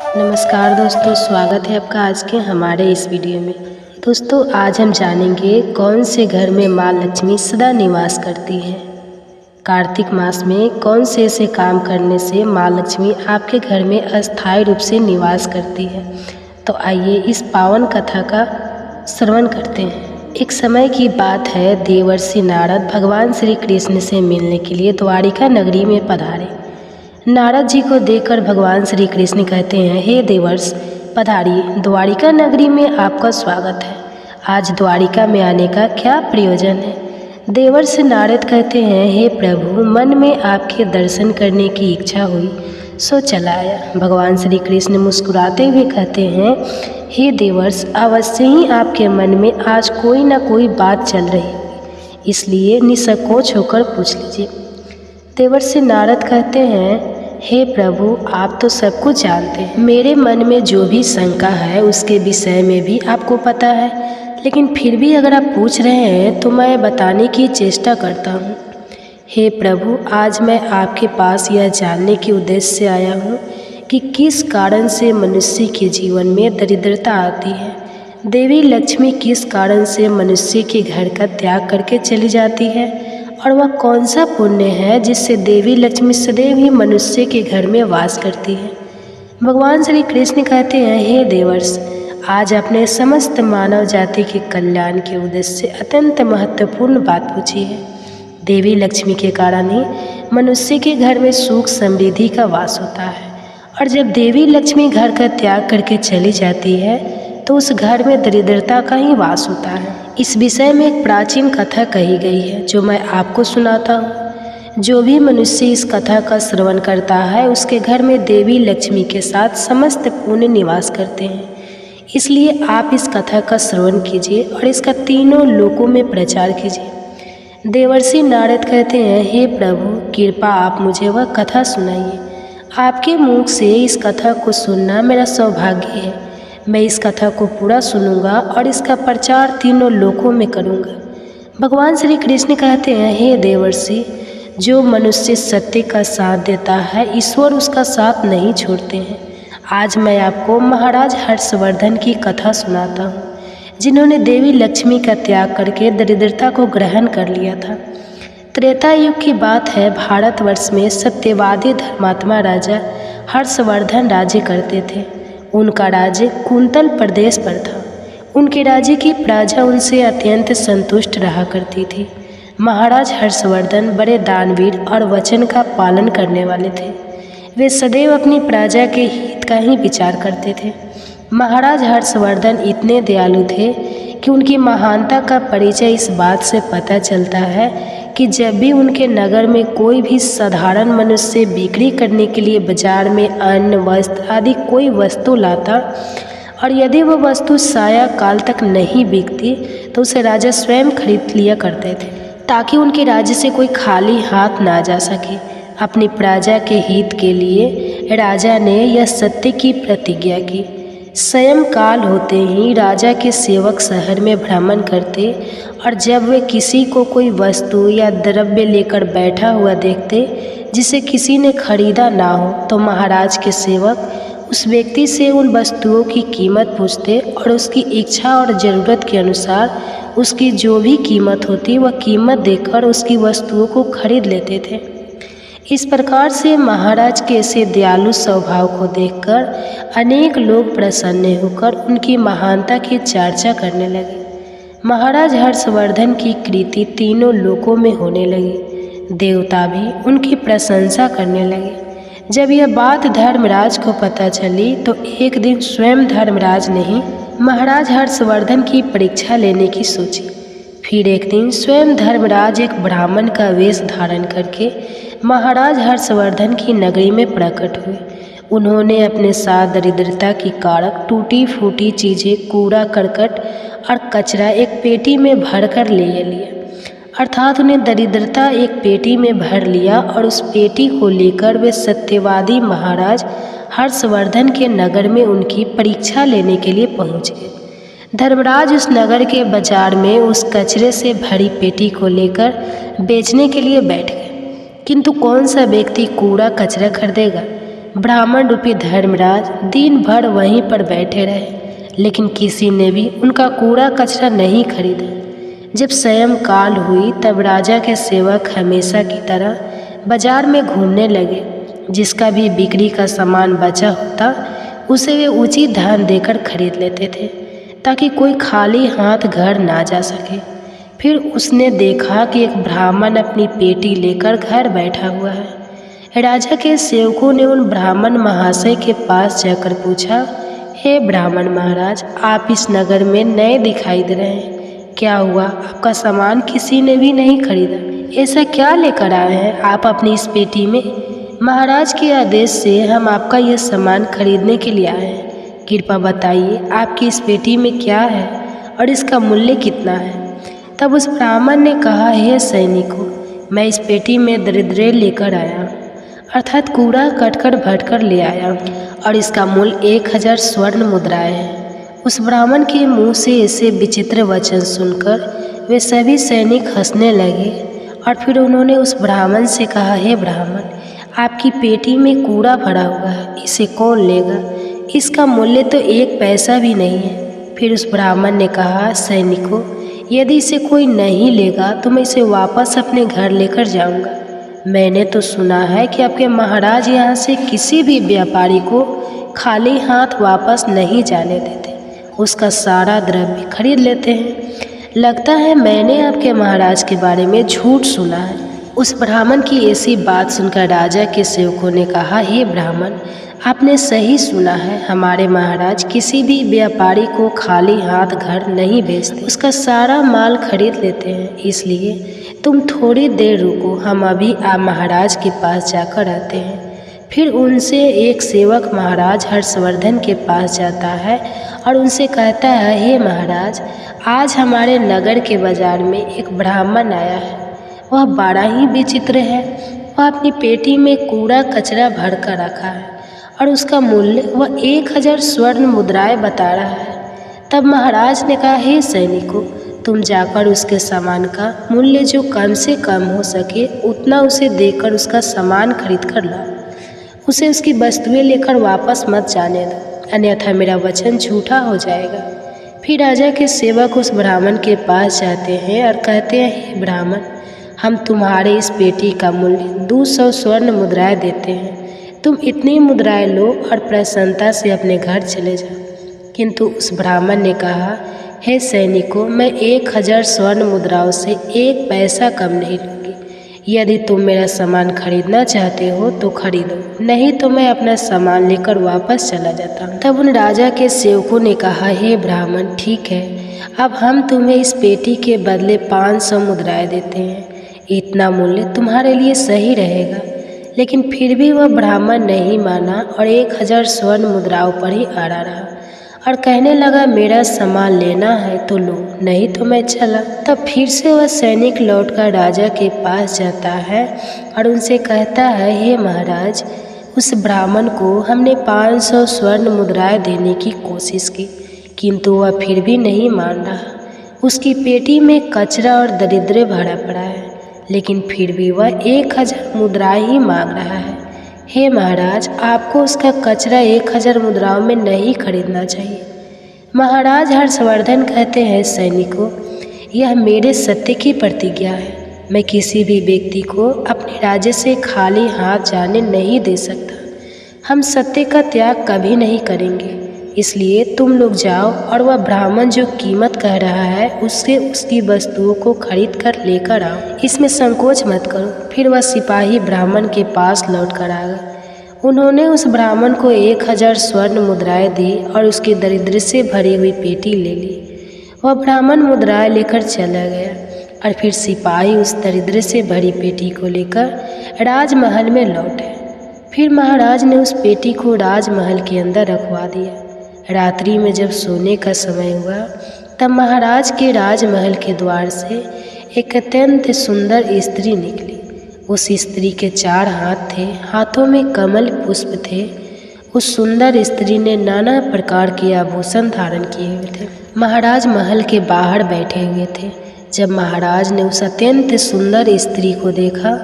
नमस्कार दोस्तों, स्वागत है आपका आज के हमारे इस वीडियो में। दोस्तों, आज हम जानेंगे कौन से घर में माँ लक्ष्मी सदा निवास करती है। कार्तिक मास में कौन से ऐसे काम करने से माँ लक्ष्मी आपके घर में अस्थायी रूप से निवास करती है। तो आइए इस पावन कथा का श्रवण करते हैं। एक समय की बात है, देवर्षि नारद भगवान श्री कृष्ण से मिलने के लिए द्वारिका नगरी में पधारे। नारद जी को देखकर भगवान श्री कृष्ण कहते हैं, हे देवर्ष पधारिए, द्वारिका नगरी में आपका स्वागत है। आज द्वारिका में आने का क्या प्रयोजन है। देवर्ष नारद कहते हैं, हे प्रभु, मन में आपके दर्शन करने की इच्छा हुई सो चला आया। भगवान श्री कृष्ण मुस्कुराते हुए कहते हैं, हे देवर्ष, अवश्य ही आपके मन में आज कोई ना कोई बात चल रही है, इसलिए निसंकोच होकर पूछ लीजिए। देवर्ष नारद कहते हैं, हे प्रभु, आप तो सब कुछ जानते हैं। मेरे मन में जो भी शंका है उसके विषय में भी आपको पता है, लेकिन फिर भी अगर आप पूछ रहे हैं तो मैं बताने की चेष्टा करता हूँ। हे प्रभु, आज मैं आपके पास यह जानने के उद्देश्य से आया हूँ कि किस कारण से मनुष्य के जीवन में दरिद्रता आती है। देवी लक्ष्मी किस कारण से मनुष्य के घर का त्याग करके चली जाती है, और वह कौन सा पुण्य है जिससे देवी लक्ष्मी सदैव ही मनुष्य के घर में वास करती है। भगवान श्री कृष्ण कहते हैं, हे देवर्ष, आज अपने समस्त मानव जाति के कल्याण के उद्देश्य से अत्यंत महत्वपूर्ण बात पूछी है। देवी लक्ष्मी के कारण ही मनुष्य के घर में सुख समृद्धि का वास होता है, और जब देवी लक्ष्मी घर का त्याग करके चली जाती है तो उस घर में दरिद्रता का ही वास होता है। इस विषय में एक प्राचीन कथा कही गई है जो मैं आपको सुनाता हूँ। जो भी मनुष्य इस कथा का श्रवण करता है उसके घर में देवी लक्ष्मी के साथ समस्त पुण्य निवास करते हैं। इसलिए आप इस कथा का श्रवण कीजिए और इसका तीनों लोकों में प्रचार कीजिए। देवर्षि नारद कहते हैं, हे प्रभु, कृपा आप मुझे वह कथा सुनाइए। आपके मुख से इस कथा को सुनना मेरा सौभाग्य है। मैं इस कथा को पूरा सुनूंगा और इसका प्रचार तीनों लोकों में करूंगा। भगवान श्री कृष्ण कहते हैं, हे देवर्षि, जो मनुष्य सत्य का साथ देता है ईश्वर उसका साथ नहीं छोड़ते हैं। आज मैं आपको महाराज हर्षवर्धन की कथा सुनाता हूँ, जिन्होंने देवी लक्ष्मी का त्याग करके दरिद्रता को ग्रहण कर लिया था। त्रेता युग की बात है। भारतवर्ष में सत्यवादी धर्मात्मा राजा हर्षवर्धन राज्य करते थे। उनका राज्य कुंतल प्रदेश पर था। उनके राज्य की प्रजा उनसे अत्यंत संतुष्ट रहा करती थी। महाराज हर्षवर्धन बड़े दानवीर और वचन का पालन करने वाले थे। वे सदैव अपनी प्रजा के हित का ही विचार करते थे। महाराज हर्षवर्धन इतने दयालु थे कि उनकी महानता का परिचय इस बात से पता चलता है कि जब भी उनके नगर में कोई भी साधारण मनुष्य बिक्री करने के लिए बाजार में अन्न, वस्त्र आदि कोई वस्तु लाता, और यदि वह वस्तु साया काल तक नहीं बिकती तो उसे राजा स्वयं खरीद लिया करते थे, ताकि उनके राज्य से कोई खाली हाथ ना जा सके। अपनी प्रजा के हित के लिए राजा ने यह सत्य की प्रतिज्ञा की। स्वयं काल होते ही राजा के सेवक शहर में भ्रमण करते, और जब वे किसी को कोई वस्तु या द्रव्य लेकर बैठा हुआ देखते जिसे किसी ने खरीदा ना हो, तो महाराज के सेवक उस व्यक्ति से उन वस्तुओं की कीमत पूछते और उसकी इच्छा और ज़रूरत के अनुसार उसकी जो भी कीमत होती वह कीमत देकर उसकी वस्तुओं को खरीद लेते थे। इस प्रकार से महाराज के ऐसे दयालु स्वभाव को देखकर अनेक लोग प्रसन्न होकर उनकी महानता की चर्चा करने लगे। महाराज हर्षवर्धन की कीर्ति तीनों लोकों में होने लगी। देवता भी उनकी प्रशंसा करने लगे। जब यह बात धर्मराज को पता चली तो एक दिन स्वयं धर्मराज ने ही महाराज हर्षवर्धन की परीक्षा लेने की सोची। फिर एक दिन स्वयं धर्मराज एक ब्राह्मण का वेश धारण करके महाराज हर्षवर्धन की नगरी में प्रकट हुए। उन्होंने अपने साथ दरिद्रता की कारक टूटी फूटी चीज़ें, कूड़ा करकट और कचरा एक पेटी में भर कर ले लिया। अर्थात उन्हें दरिद्रता एक पेटी में भर लिया, और उस पेटी को लेकर वे सत्यवादी महाराज हर्षवर्धन के नगर में उनकी परीक्षा लेने के लिए पहुँच गए। धर्मराज उस नगर के बाजार में उस कचरे से भरी पेटी को लेकर बेचने के लिए बैठ गए, किंतु कौन सा व्यक्ति कूड़ा कचरा खरीदेगा। ब्राह्मण रूपी धर्मराज दिन भर वहीं पर बैठे रहे, लेकिन किसी ने भी उनका कूड़ा कचरा नहीं खरीदा। जब सायंकाल हुई तब राजा के सेवक हमेशा की तरह बाजार में घूमने लगे। जिसका भी बिक्री का सामान बचा होता उसे वे उचित दाम देकर खरीद लेते थे, ताकि कोई खाली हाथ घर ना जा सके। फिर उसने देखा कि एक ब्राह्मण अपनी पेटी लेकर घर बैठा हुआ है। राजा के सेवकों ने उन ब्राह्मण महाशय के पास जाकर पूछा, हे ब्राह्मण महाराज, आप इस नगर में नए दिखाई दे रहे हैं, क्या हुआ? आपका सामान किसी ने भी नहीं खरीदा, ऐसा क्या लेकर आए हैं आप अपनी इस पेटी में? महाराज के आदेश से हम आपका यह सामान खरीदने के लिए आए हैं। कृपा बताइए आपकी इस पेटी में क्या है और इसका मूल्य कितना है? तब उस ब्राह्मण ने कहा, हे सैनिकों, मैं इस पेटी में दरिद्र लेकर आया, अर्थात कूड़ा कटकर भटकर ले आया, और इसका मूल्य 1000 स्वर्ण मुद्राएं है। उस ब्राह्मण के मुंह से ऐसे विचित्र वचन सुनकर वे सभी सैनिक हंसने लगे। और फिर उन्होंने उस ब्राह्मण से कहा, हे ब्राह्मण, आपकी पेटी में कूड़ा भरा हुआ है, इसे कौन लेगा? इसका मूल्य तो 1 पैसा भी नहीं है। फिर उस ब्राह्मण ने कहा, सैनिकों, यदि इसे कोई नहीं लेगा तो मैं इसे वापस अपने घर लेकर जाऊंगा। मैंने तो सुना है कि आपके महाराज यहाँ से किसी भी व्यापारी को खाली हाथ वापस नहीं जाने देते, उसका सारा द्रव्य खरीद लेते हैं। लगता है मैंने आपके महाराज के बारे में झूठ सुना है। उस ब्राह्मण की ऐसी बात सुनकर राजा के सेवकों ने कहा, हे ब्राह्मण, आपने सही सुना है, हमारे महाराज किसी भी व्यापारी को खाली हाथ घर नहीं भेजते, उसका सारा माल खरीद लेते हैं। इसलिए तुम थोड़ी देर रुको, हम अभी आप महाराज के पास जाकर आते हैं। फिर उनसे एक सेवक महाराज हर्षवर्धन के पास जाता है और उनसे कहता है, हे महाराज, आज हमारे नगर के बाजार में एक ब्राह्मण आया है। वह बड़ा ही विचित्र है। वह अपनी पेटी में कूड़ा कचरा भर कर रखा है और उसका मूल्य वह 1000 स्वर्ण मुद्राएं बता रहा है। तब महाराज ने कहा, हे सैनिकों, तुम जाकर उसके सामान का मूल्य जो कम से कम हो सके उतना उसे देकर उसका सामान खरीद कर लाओ। उसे उसकी वस्तुएं लेकर वापस मत जाने दो, अन्यथा मेरा वचन झूठा हो जाएगा। फिर राजा के सेवक उस ब्राह्मण के पास जाते हैं और कहते हैं, हे ब्राह्मण, हम तुम्हारे इस पेटी का मूल्य 200 स्वर्ण मुद्राएं देते हैं। तुम इतनी मुद्राएं लो और प्रसन्नता से अपने घर चले जाओ। किंतु उस ब्राह्मण ने कहा, हे सैनिकों, मैं 1000 स्वर्ण मुद्राओं से 1 पैसा कम नहीं लूँगी। यदि तुम मेरा सामान खरीदना चाहते हो तो खरीदो, नहीं तो मैं अपना सामान लेकर वापस चला जाता हूँ। तब उन राजा के सेवकों ने कहा, हे ब्राह्मण, ठीक है, अब हम तुम्हें इस पेटी के बदले 500 मुद्राएं देते हैं। इतना मूल्य तुम्हारे लिए सही रहेगा। लेकिन फिर भी वह ब्राह्मण नहीं माना और 1000 स्वर्ण मुद्राओं पर ही अड़ा रहा और कहने लगा, मेरा सामान लेना है तो लो, नहीं तो मैं चला। तब फिर से वह सैनिक लौटकर राजा के पास जाता है और उनसे कहता है, हे महाराज, उस ब्राह्मण को हमने 500 स्वर्ण मुद्राएं देने की कोशिश की, किंतु वह फिर भी नहीं मान रहा। उसकी पेटी में कचरा और दरिद्र भरा पड़ा है, लेकिन फिर भी वह 1000 मुद्राएं ही मांग रहा है। हे महाराज, आपको उसका कचरा 1000 मुद्राओं में नहीं खरीदना चाहिए। महाराज हर्षवर्धन कहते हैं, सैनिकों, यह मेरे सत्य की प्रतिज्ञा है। मैं किसी भी व्यक्ति को अपने राज्य से खाली हाथ जाने नहीं दे सकता। हम सत्य का त्याग कभी नहीं करेंगे। इसलिए तुम लोग जाओ और वह ब्राह्मण जो कीमत कह रहा है उससे उसकी वस्तुओं को खरीद कर लेकर आओ, इसमें संकोच मत करो। फिर वह सिपाही ब्राह्मण के पास लौट कर आ गए। उन्होंने उस ब्राह्मण को 1000 स्वर्ण मुद्राएं दी और उसकी दरिद्र से भरी हुई पेटी ले ली। वह ब्राह्मण मुद्राएं लेकर चला गया और फिर सिपाही उस दरिद्र से भरी पेटी को लेकर राजमहल में लौटे। फिर महाराज ने उस पेटी को राजमहल के अंदर रखवा दिया। रात्रि में जब सोने का समय हुआ तब महाराज के राजमहल के द्वार से एक अत्यंत सुंदर स्त्री निकली। उस स्त्री के 4 हाथ थे, हाथों में कमल पुष्प थे। उस सुंदर स्त्री ने नाना प्रकार के आभूषण धारण किए हुए थे। महाराज महल के बाहर बैठे हुए थे। जब महाराज ने उस अत्यंत सुंदर स्त्री को देखा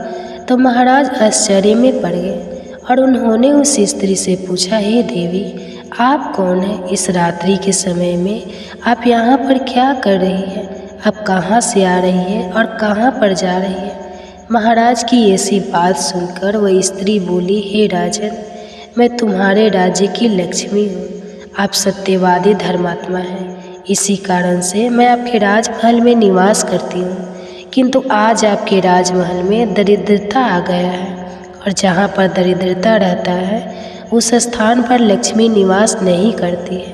तो महाराज आश्चर्य में पड़ गए और उन्होंने उस स्त्री से पूछा, हे देवी, आप कौन हैं? इस रात्रि के समय में आप यहाँ पर क्या कर रही है? आप कहाँ से आ रही है और कहाँ पर जा रही है? महाराज की ऐसी बात सुनकर वह स्त्री बोली, हे राजन, मैं तुम्हारे राज्य की लक्ष्मी हूँ। आप सत्यवादी धर्मात्मा हैं, इसी कारण से मैं आपके राजमहल में निवास करती हूँ। किंतु आज आपके राजमहल में दरिद्रता आ गया है, और जहाँ पर दरिद्रता रहता है उस स्थान पर लक्ष्मी निवास नहीं करती है।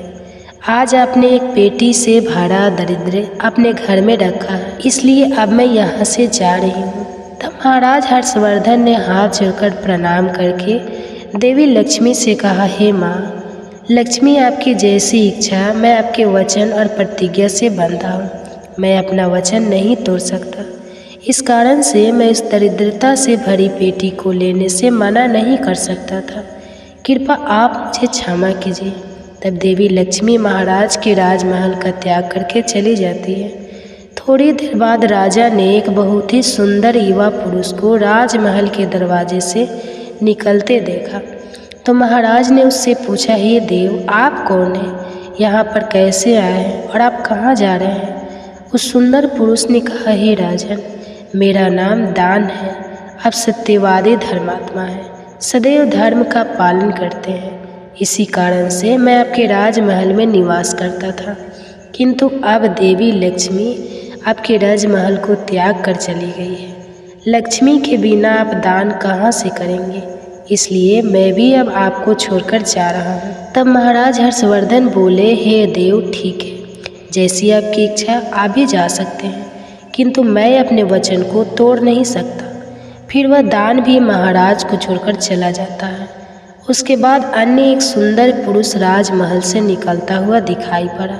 आज आपने एक पेटी से भरा दरिद्र अपने घर में रखा है, इसलिए अब मैं यहाँ से जा रही हूँ। तब महाराज हर्षवर्धन ने हाथ जोड़कर प्रणाम करके देवी लक्ष्मी से कहा, हे माँ लक्ष्मी, आपकी जैसी इच्छा, मैं आपके वचन और प्रतिज्ञा से बंधा हूँ। मैं अपना वचन नहीं तोड़ सकता, इस कारण से मैं इस दरिद्रता से भरी पेटी को लेने से मना नहीं कर सकता था। कृपया आप मुझे क्षमा कीजिए। तब देवी लक्ष्मी महाराज के राजमहल का त्याग करके चली जाती है। थोड़ी देर बाद राजा ने एक बहुत ही सुंदर युवा पुरुष को राजमहल के दरवाजे से निकलते देखा, तो महाराज ने उससे पूछा, हे देव, आप कौन हैं? यहाँ पर कैसे आए हैं और आप कहाँ जा रहे हैं? उस सुंदर पुरुष ने कहा, हे राजन, मेरा नाम दान है। आप सत्यवादी धर्मात्मा हैं, सदैव धर्म का पालन करते हैं, इसी कारण से मैं आपके राजमहल में निवास करता था। किंतु अब देवी लक्ष्मी आपके राजमहल को त्याग कर चली गई है। लक्ष्मी के बिना आप दान कहाँ से करेंगे? इसलिए मैं भी अब आपको छोड़कर जा रहा हूँ। तब महाराज हर्षवर्धन बोले, हे देव, ठीक है, जैसी आपकी इच्छा आप भी जा सकते हैं, किंतु मैं अपने वचन को तोड़ नहीं सकता। फिर वह दान भी महाराज को छोड़कर चला जाता है। उसके बाद अन्य एक सुंदर पुरुष राजमहल से निकलता हुआ दिखाई पड़ा।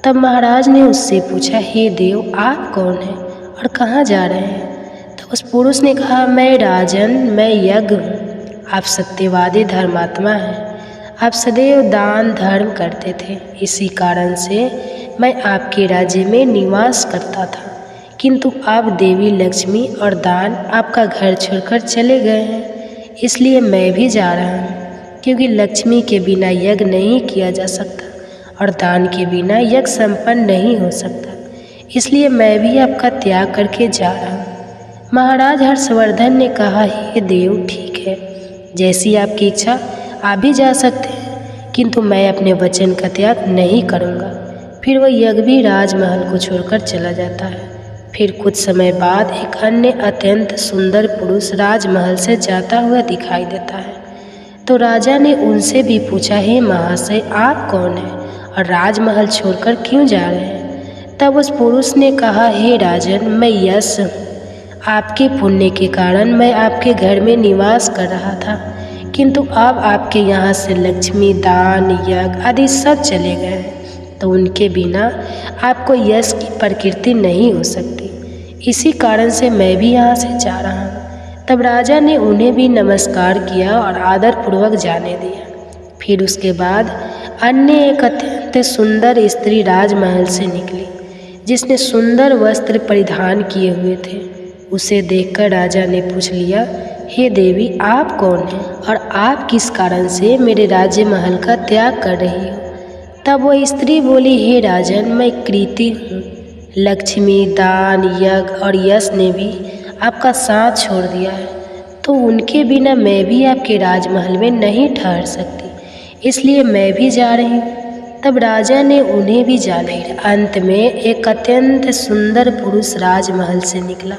तब महाराज ने उससे पूछा, हे देव, आप कौन हैं और कहाँ जा रहे हैं? तो उस पुरुष ने कहा, मैं राजन, मैं यज्ञ हूँ। आप सत्यवादी धर्मात्मा हैं, आप सदैव दान धर्म करते थे, इसी कारण से मैं आपके राज्य में निवास करता था। किंतु अब देवी लक्ष्मी और दान आपका घर छोड़कर चले गए हैं, इसलिए मैं भी जा रहा हूँ, क्योंकि लक्ष्मी के बिना यज्ञ नहीं किया जा सकता और दान के बिना यज्ञ संपन्न नहीं हो सकता, इसलिए मैं भी आपका त्याग करके जा रहा हूँ। महाराज हर्षवर्धन ने कहा, हे देव, ठीक है, जैसी आपकी इच्छा आप भी जा सकते हैं, किंतु मैं अपने वचन का त्याग नहीं करूँगा। फिर वह यज्ञ भी राजमहल को छोड़कर चला जाता है। फिर कुछ समय बाद एक अन्य अत्यंत सुंदर पुरुष राजमहल से जाता हुआ दिखाई देता है। तो राजा ने उनसे भी पूछा, हे महाशय, आप कौन हैं और राजमहल छोड़कर क्यों जा रहे हैं? तब उस पुरुष ने कहा, हे राजन, मैं यश हूँ। आपके पुण्य के कारण मैं आपके घर में निवास कर रहा था, किंतु अब आपके यहाँ से लक्ष्मी, दान, यज्ञ आदि सब चले गए हैं, तो उनके बिना आपको यश की प्रकृति नहीं हो सकती, इसी कारण से मैं भी यहाँ से जा रहा हूँ। तब राजा ने उन्हें भी नमस्कार किया और आदरपूर्वक जाने दिया। फिर उसके बाद अन्य एक अत्यंत सुंदर स्त्री राजमहल से निकली, जिसने सुंदर वस्त्र परिधान किए हुए थे। उसे देखकर राजा ने पूछ लिया, हे देवी, आप कौन हैं और आप किस कारण से मेरे राज्य महल का त्याग कर रही हो? तब वह स्त्री बोली, हे राजन, मैं कृति हूँ। लक्ष्मी, दान, यज्ञ और यश ने भी आपका साथ छोड़ दिया है, तो उनके बिना मैं भी आपके राजमहल में नहीं ठहर सकती, इसलिए मैं भी जा रही हूँ। तब राजा ने उन्हें भी जाने दिया। अंत में एक अत्यंत सुंदर पुरुष राजमहल से निकला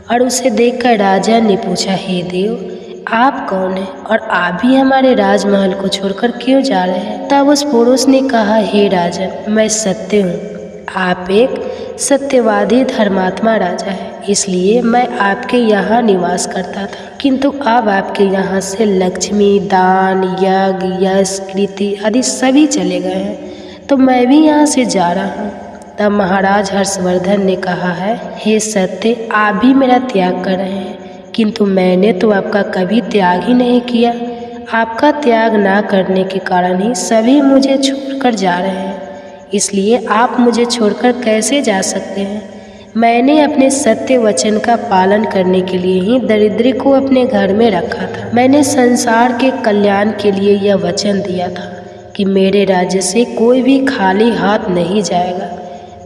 और उसे देखकर राजा ने पूछा, हे देव, आप कौन हैं और आप भी हमारे राजमहल को छोड़कर क्यों जा रहे हैं? तब उस पुरुष ने कहा, हे राजन, मैं सत्य हूँ। आप एक सत्यवादी धर्मात्मा राजा है, इसलिए मैं आपके यहाँ निवास करता था, किंतु अब आपके यहाँ से लक्ष्मी, दान, यज्ञ, यश, कृति आदि सभी चले गए हैं, तो मैं भी यहाँ से जा रहा हूँ। तब महाराज हर्षवर्धन ने कहा है, हे सत्य, आप भी मेरा त्याग कर रहे हैं, किंतु मैंने तो आपका कभी त्याग ही नहीं किया। आपका त्याग ना करने के कारण ही सभी मुझे छोड़कर जा रहे हैं, इसलिए आप मुझे छोड़कर कैसे जा सकते हैं? मैंने अपने सत्य वचन का पालन करने के लिए ही दरिद्र को अपने घर में रखा था। मैंने संसार के कल्याण के लिए यह वचन दिया था कि मेरे राज्य से कोई भी खाली हाथ नहीं जाएगा।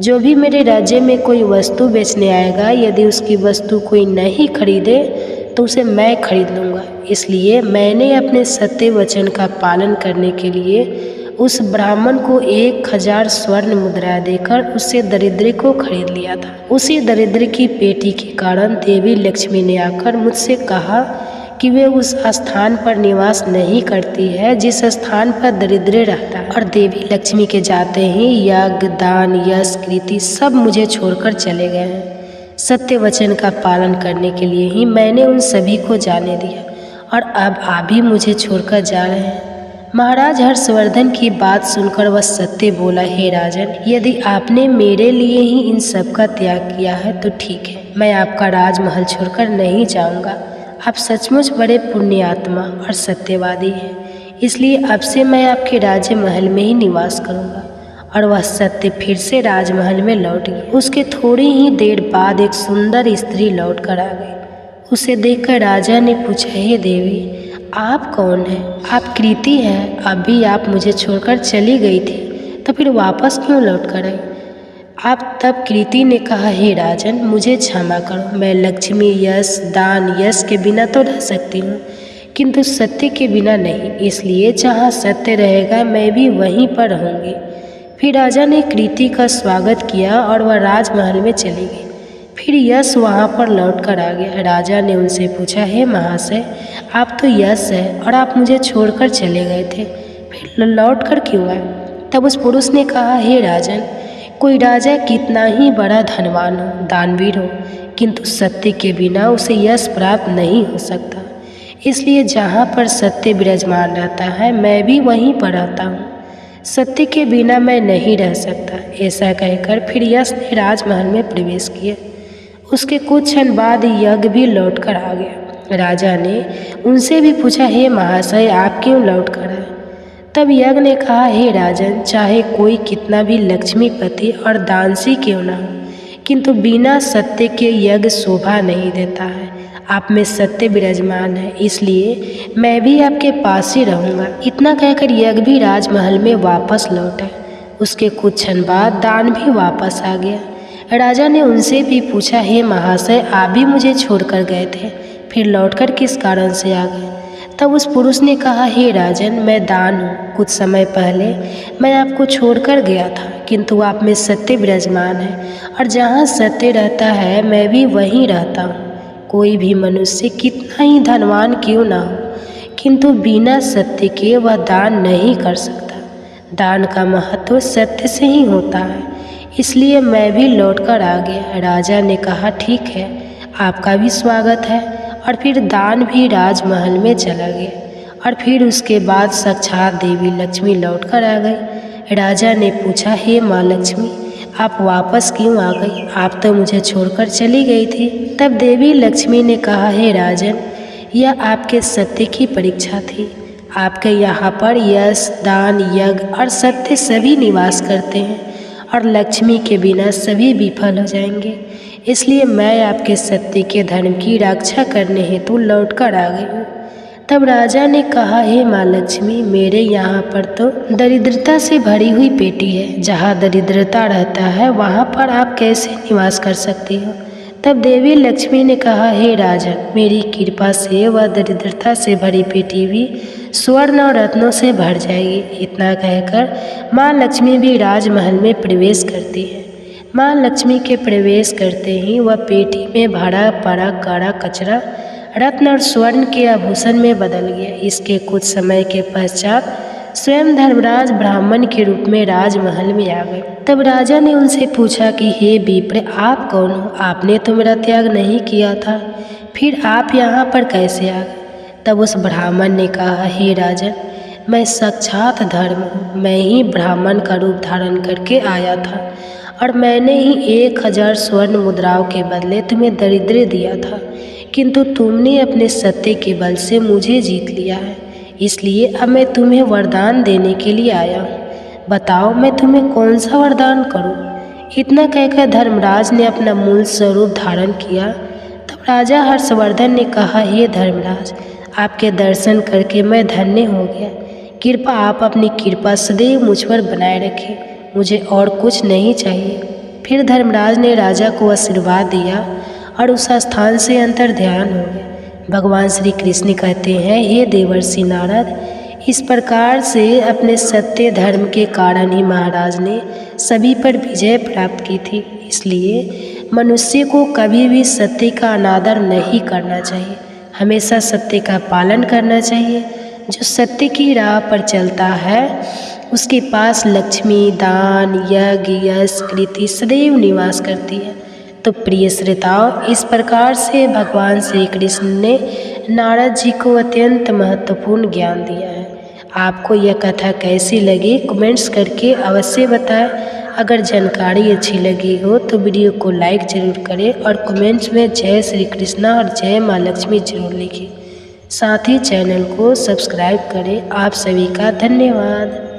जो भी मेरे राज्य में कोई वस्तु बेचने आएगा, यदि उसकी वस्तु कोई नहीं खरीदे तो उसे मैं खरीद लूँगा। इसलिए मैंने अपने सत्य वचन का पालन करने के लिए उस ब्राह्मण को 1000 स्वर्ण मुद्रा देकर उससे दरिद्र को खरीद लिया था। उसी दरिद्र की पेटी के कारण देवी लक्ष्मी ने आकर मुझसे कहा कि वे उस स्थान पर निवास नहीं करती है जिस स्थान पर दरिद्र रहता है। और देवी लक्ष्मी के जाते ही यज्ञ, दान, यश, कृति सब मुझे छोड़कर चले गए हैं। सत्य वचन का पालन करने के लिए ही मैंने उन सभी को जाने दिया और अब आप भी मुझे छोड़कर जा रहे हैं। महाराज हर्षवर्धन की बात सुनकर वह सत्य बोला, हे राजन, यदि आपने मेरे लिए ही इन सब का त्याग किया है तो ठीक है, मैं आपका राजमहल छोड़कर नहीं जाऊंगा। आप सचमुच बड़े पुण्य आत्मा और सत्यवादी हैं, इसलिए अब से मैं आपके राज्य महल में ही निवास करूंगा। और वह सत्य फिर से राजमहल में लौट गई। उसके थोड़ी ही देर बाद एक सुंदर स्त्री लौट कर आ गई। उसे देखकर राजा ने पूछा, हे देवी, आप कौन हैं? आप कृति हैं। अभी आप मुझे छोड़कर चली गई थी, तो फिर वापस क्यों लौट कर आई? आप तब कृति ने कहा, हे राजन, मुझे क्षमा करो, मैं लक्ष्मी, यश, दान, यश के बिना तो रह सकती हूँ, किंतु सत्य के बिना नहीं। इसलिए जहाँ सत्य रहेगा मैं भी वहीं पर रहूँगी। फिर राजा ने कृति का स्वागत किया और वह राजमहल में चली गई। फिर यश वहाँ पर लौट कर आ गया। राजा ने उनसे पूछा, हे महाशय, आप तो यश है और आप मुझे छोड़कर चले गए थे, फिर लौट कर क्यों आए? तब उस पुरुष ने कहा, हे राजन, कोई राजा कितना ही बड़ा धनवान हो, दानवीर हो, किंतु सत्य के बिना उसे यश प्राप्त नहीं हो सकता। इसलिए जहाँ पर सत्य विराजमान रहता है मैं भी वहीं पर रहता हूँ। सत्य के बिना मैं नहीं रह सकता। ऐसा कहकर फिर यश ने राजमहल में प्रवेश किया। उसके कुछ क्षण बाद यज्ञ भी लौट कर आ गया। राजा ने उनसे भी पूछा, हे महाशय, आप क्यों लौट कर आए? तब यज्ञ ने कहा, हे राजन, चाहे कोई कितना भी लक्ष्मीपति और दानशी क्यों न हो, किंतु बिना सत्य के यज्ञ शोभा नहीं देता है। आप में सत्य विराजमान है, इसलिए मैं भी आपके पास ही रहूँगा। इतना कहकर यज्ञ भी राजमहल में वापस लौटा। उसके कुछ क्षण बाद दान भी वापस आ गया। राजा ने उनसे भी पूछा, हे महाशय, आप भी मुझे छोड़कर गए थे, फिर लौटकर किस कारण से आ गए? तब उस पुरुष ने कहा, हे राजन, मैं दान हूँ। कुछ समय पहले मैं आपको छोड़कर गया था, किंतु आप में सत्य विराजमान है और जहाँ सत्य रहता है मैं भी वहीं रहता हूँ। कोई भी मनुष्य कितना ही धनवान क्यों ना हो, किंतु बिना सत्य के वह दान नहीं कर सकता। दान का महत्व सत्य से ही होता है, इसलिए मैं भी लौटकर आ गया। राजा ने कहा, ठीक है, आपका भी स्वागत है। और फिर दान भी राजमहल में चला गया। और फिर उसके बाद साक्षात देवी लक्ष्मी लौटकर आ गई। राजा ने पूछा, हे माँ लक्ष्मी, आप वापस क्यों आ गई? आप तो मुझे छोड़कर चली गई थी। तब देवी लक्ष्मी ने कहा, हे राजन, यह आपके सत्य की परीक्षा थी। आपके यहाँ पर यश, दान, यज्ञ और सत्य सभी निवास करते हैं और लक्ष्मी के बिना सभी विफल हो जाएंगे। इसलिए मैं आपके सत्य के धर्म की रक्षा करने हेतु लौटकर आ गई हूँ। तब राजा ने कहा, हे माँ लक्ष्मी, मेरे यहाँ पर तो दरिद्रता से भरी हुई पेटी है। जहाँ दरिद्रता रहता है वहाँ पर आप कैसे निवास कर सकती हो? तब देवी लक्ष्मी ने कहा, हे राजन, मेरी कृपा से वह दरिद्रता से भरी पेटी भी स्वर्ण और रत्नों से भर जाएगी। इतना कहकर माँ लक्ष्मी भी राजमहल में प्रवेश करती है। माँ लक्ष्मी के प्रवेश करते ही वह पेटी में भरा पड़ा काड़ा कचरा रत्न और स्वर्ण के आभूषण में बदल गया। इसके कुछ समय के पश्चात स्वयं धर्मराज ब्राह्मण के रूप में राजमहल में आ गए। तब राजा ने उनसे पूछा कि हे विप्र, आप कौन हो? आपने तो मेरा त्याग नहीं किया था, फिर आप यहाँ पर कैसे आ गए? तब उस ब्राह्मण ने कहा, हे राजन, मैं साक्षात धर्म हूँ। मैं ही ब्राह्मण का रूप धारण करके आया था और मैंने ही 1000 स्वर्ण मुद्राओं के बदले तुम्हें दरिद्र दिया था, किंतु तुमने अपने सत्य के बल से मुझे जीत लिया है। इसलिए अब मैं तुम्हें वरदान देने के लिए आया हूँ। बताओ, मैं तुम्हें कौन सा वरदान करूँ? इतना कहकर धर्मराज ने अपना मूल स्वरूप धारण किया। तब राजा हर्षवर्धन ने कहा, हे धर्मराज, आपके दर्शन करके मैं धन्य हो गया। कृपा आप अपनी कृपा सदैव मुझ पर बनाए रखें, मुझे और कुछ नहीं चाहिए। फिर धर्मराज ने राजा को आशीर्वाद दिया और उस स्थान से अंतर ध्यान हो गए। भगवान श्री कृष्ण कहते हैं, हे देवर्षि नारद, इस प्रकार से अपने सत्य धर्म के कारण ही महाराज ने सभी पर विजय प्राप्त की थी। इसलिए मनुष्य को कभी भी सत्य का अनादर नहीं करना चाहिए, हमेशा सत्य का पालन करना चाहिए। जो सत्य की राह पर चलता है उसके पास लक्ष्मी, दान, यज्ञ, यश, कृति सदैव निवास करती है। तो प्रिय श्रोताओं, इस प्रकार से भगवान श्री कृष्ण ने नारद जी को अत्यंत महत्वपूर्ण ज्ञान दिया है। आपको यह कथा कैसी लगी कमेंट्स करके अवश्य बताएं। अगर जानकारी अच्छी लगी हो तो वीडियो को लाइक ज़रूर करें और कमेंट्स में जय श्री कृष्णा और जय माँ लक्ष्मी जरूर लिखें। साथ ही चैनल को सब्सक्राइब करें। आप सभी का धन्यवाद।